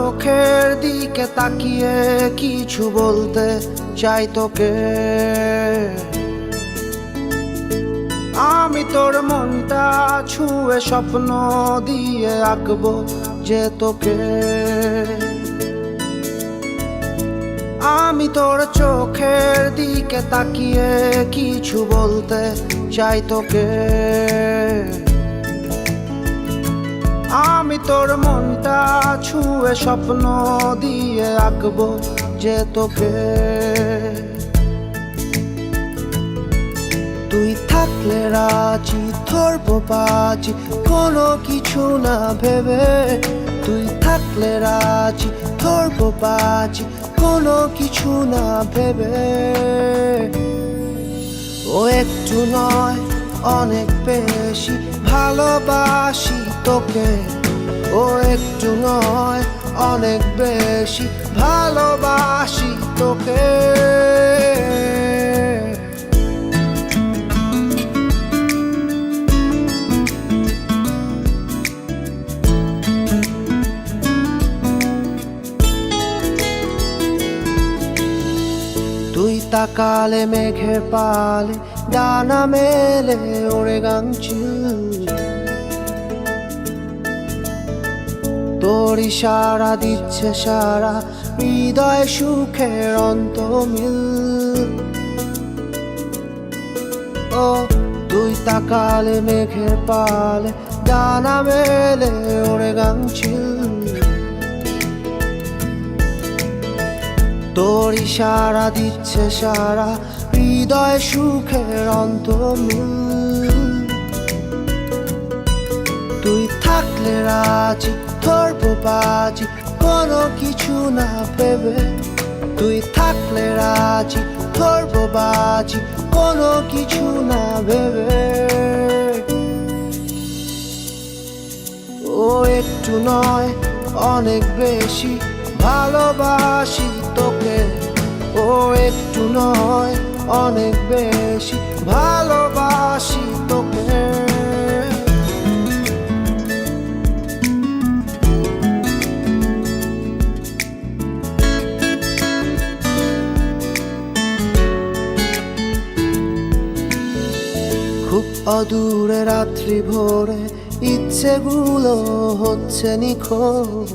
চোখের দিকে তাকিয়ে কিছু বলতে চাই তোকে। আমি তোর মনটা ছুঁয়ে স্বপ্ন দিয়ে আঁকবো যে তোকে। আমি তোর চোখের দিকে তাকিয়ে কিছু বলতে চাই তোকে। আমি তোর মনটা ছুঁয়ে স্বপ্ন দিয়ে আঁকবো যে তোকে। তুই থাকলে রাজি ধরবো বাজি কোনো কিছু না ভেবে। তুই থাকলে রাজি ধরবো বাজি কোনো কিছু না ভেবে। ও একটু নয় অনেক বেশি ভালোবাসি তোকে। ও একটু নয় অনেক বেশি ভালোবাসি তোকে। তুই তাকালে মেঘের পালে ডানা মেলে ওড়ে গাংচিল। তোর ইশারা দিচ্ছে সারা হৃদয় সুখের অন্তমিল। ও তুই তাকালে মেঘের পালে ডানা মেলে ওড়ে গাংচিল। তোর ইশারা দিচ্ছে সারা হৃদয় সুখের অন্তমিল। তুই থাকলে রাজি ধরবো বাজি কোনো কিছু না ভেবে। তুই থাকলে রাজি ধরবো বাজি কোনো কিছু না ভেবে। ও একটু নয় অনেক বেশি ভালোবাসি তোকে। ও একটু নয় অনেক বেশি ভালোবাসি তোকে। খুব অদূরে রাত্রি ভোরে ইচ্ছেগুলো হচ্ছে নিখোঁজ।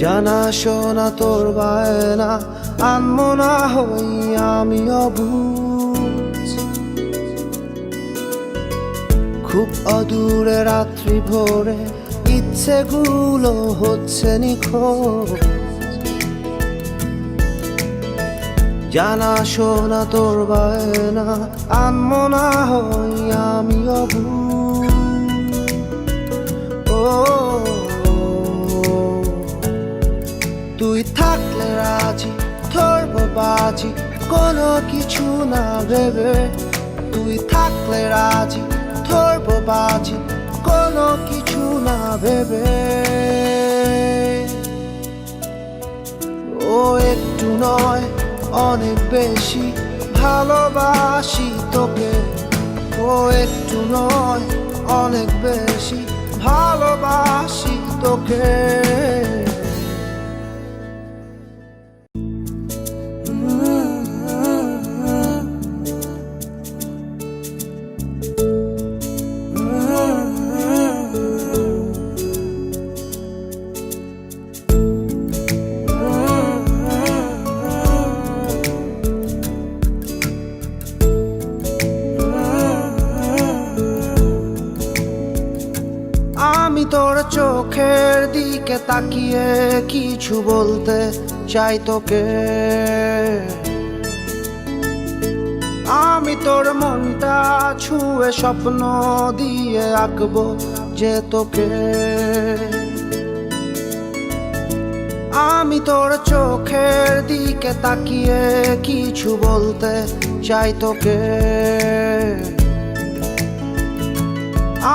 জানা শোনা তোর বায়না আনমনা হই আমি অবুঝ। খুব অদূরে রাত্রি ভোরে ইচ্ছেগুলো হচ্ছে নিখোঁজ। জানা শোনা তোর বায়না আনমনা হই আমি অবুঝ। ও তুই থাকলে রাজি ধরবো বাজি কোনো কিছু না ভেবে। তুই থাকলে রাজি ধরবো বাজি কোনো কিছু না ভেবে। ও একটু নয় অনেক বেশি ভালোবাসি তোকে। ও একটু নয় অনেক বেশি ভালোবাসি তোকে। আমি তোর চোখের দিকে তাকিয়ে কিছু বলতে চাই তোকে। আমি তোর মনটা ছুঁয়ে স্বপ্ন দিয়ে আঁকবো যে তোকে। আমি তোর চোখের দিকে তাকিয়ে কিছু বলতে চাই তোকে।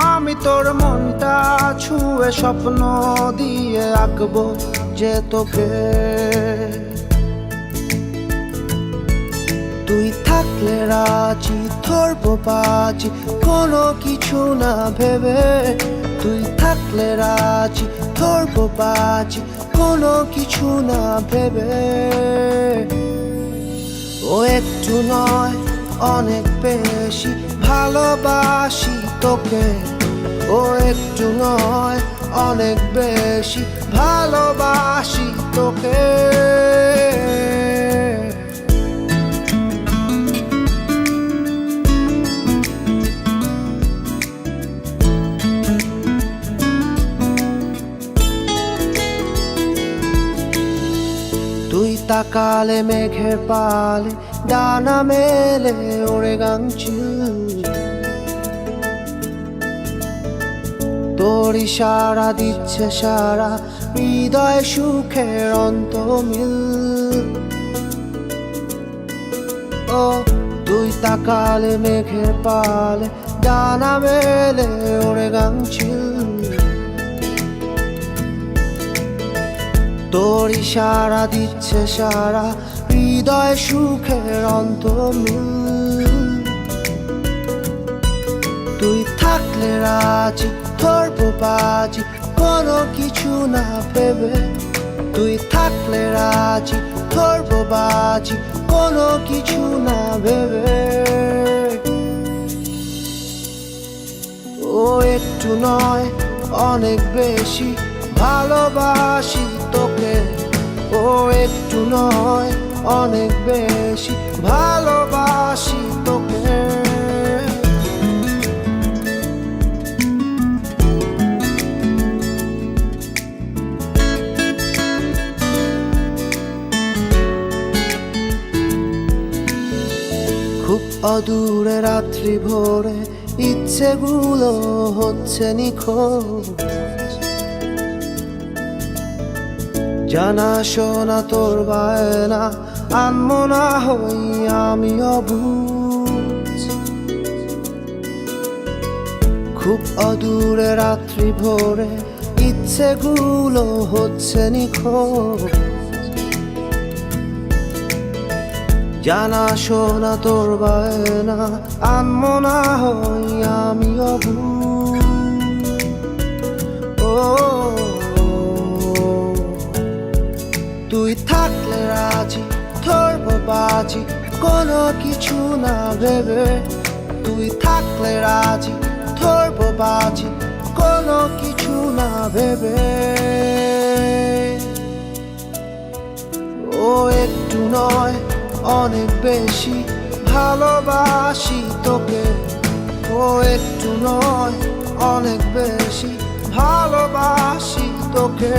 আমি তোর মনটা ছুঁয়ে স্বপ্ন দিয়ে আঁকবো যে তোকে। তুই থাকলে রাজি ধরবো বাজি কোনো কিছু না ভেবে। তুই থাকলে রাজি ধরবো বাজি কোনো কিছু না ভেবে। ও একটু নয় অনেক বেশি ভালোবাসি তোকে, ও একটু নয় অনেক বেশি ভালোবাসি তোকে। তুই তাকালে মেঘের পালে ডানা মেলে ওড়ে গাংচিল, তোর ইশারা দিচ্ছে সারা হৃদয় সুখের অন্তমিল। ও তুই তাকালে মেঘের পালে ডানা মেলে ওড়ে গাংচিল, তোর ইশারা দিচ্ছে সারা হৃদয় সুখের অন্তমিল। তুই থাকলে রাজি ধরবো বাজি কোনো কিছু না ভেবে, তুই থাকলে রাজি ধরবো বাজি কোনো কিছু না ভেবে। ও একটু নয় অনেক বেশি ভালোবাসি তোকে, ও একটু নয় অনেক বেশি ভালোবাসি তোকে। খুব অদূরে রাত্রি ভোরে ইচ্ছেগুলো হচ্ছে নিখোঁজ, জানা শোনা তোর বায়না আনমো না হই আমি অবুঝ। খুব অদূরে রাত্রি ভোরে ইচ্ছেগুলো হচ্ছে নিখোঁজ, জানা শোনা তোর বায়না আনমো না হই আমি অবুঝ। ও তুই থাকলে রাজি ধরবো বাজি কোনো কিছু না ভেবে, তুই থাকলে রাজি ধরবো বাজি কোনো কিছু না ভেবে। ও একটু নয় অনেক বেশি ভালোবাসি তোকে, ও একটু নয় অনেক বেশি ভালোবাসি তোকে।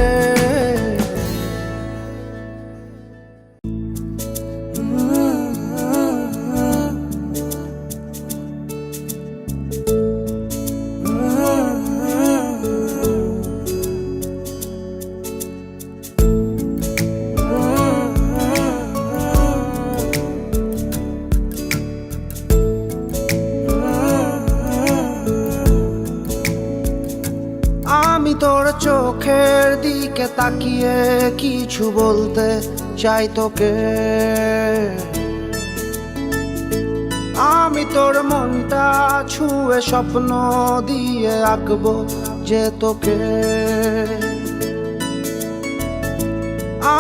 আমি তোর চোখের দিকে তাকিয়ে কিছু বলতে চাই তোকে, আমি তোর মনটা ছুঁয়ে স্বপ্ন দিয়ে আঁকবো যে তোকে।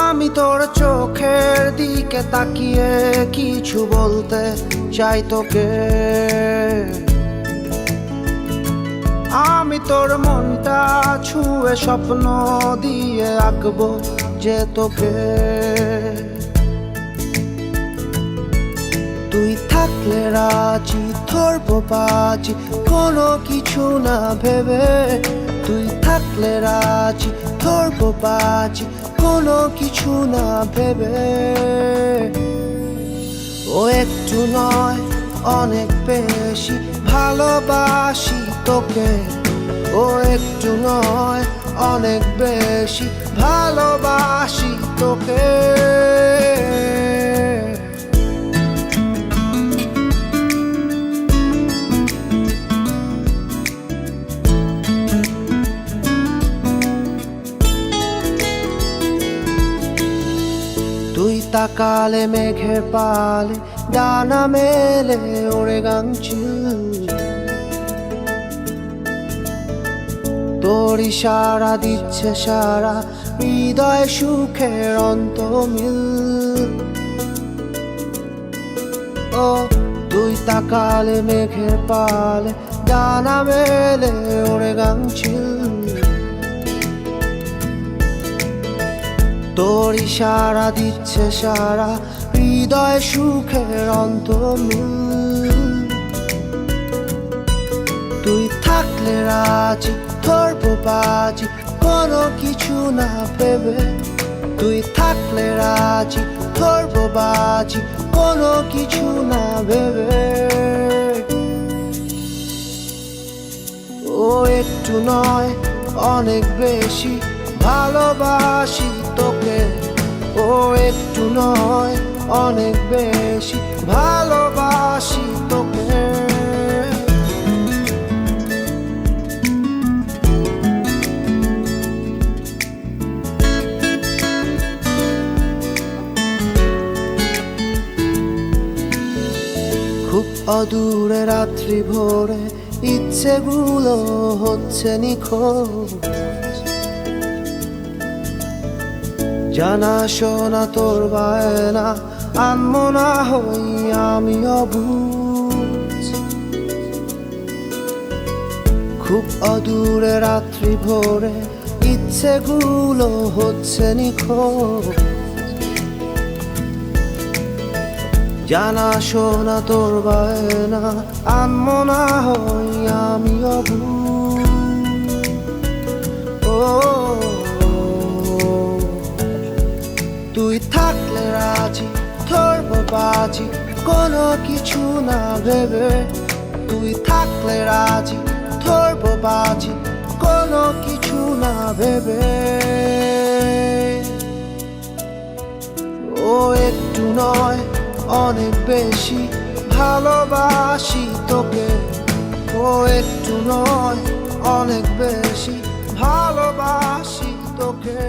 আমি তোর চোখের দিকে তাকিয়ে কিছু বলতে চাই তোকে, আমি তোর মনটা ছুঁয়ে স্বপ্ন দিয়ে আঁকবো যে তোকে। তুই থাকলে রাজি ধরবো বাজি কোনো কিছু না ভেবে, তুই থাকলে রাজি ধরবো বাজি কোনো কিছু না ভেবে। ও একটু নয় অনেক বেশি ভালোবাসি তোকে, ও একটু নয় অনেক বেশি ভালোবাসি তোকে। তুই তাকালে মেঘের পালে ডানা মেলে ওড়ে গাংচিল, তোর ইশারা দিচ্ছে সারা হৃদয় সুখের অন্তমিল। ও তুই তাকালে মেঘের পালে ডানা মেলে ওরে গাংচিল। তোর ইশারা দিচ্ছে সারা হৃদয় সুখের অন্তমিল। তুই থাকলে রাজি ধরবো বাজি কোনো কিছু না ভেবে। তুই থাকলে রাজি ধরবো বাজি কোনো কিছু না ভেবে। ও একটু নয় অনেক বেশি ভালোবাসি তোকে। ও একটু নয় অনেক বেশি ভালোবাসি তোকে। খুব অদূরে রাত্রি ভোরে ইচ্ছেগুলো হচ্ছে নিখোঁজ। জানা শোনা তোর বায়না আনমো না হই আমি অবুঝ। খুব অদূরে রাত্রি ভোরে ইচ্ছেগুলো হচ্ছে নিখোঁজ। জানা শোনা তোর বায়না আনমো না হই আমি অবুঝ। ও তুই থাকলে রাজি ধরবো বাজি কোনো কিছু না ভেবে। তুই থাকলে রাজি ধরবো বাজি কোনো কিছু না ভেবে। ও একটু নয় অনেক বেশি ভালোবাসি তোকে। ও একটু নয় অনেক বেশি ভালোবাসি তোকে।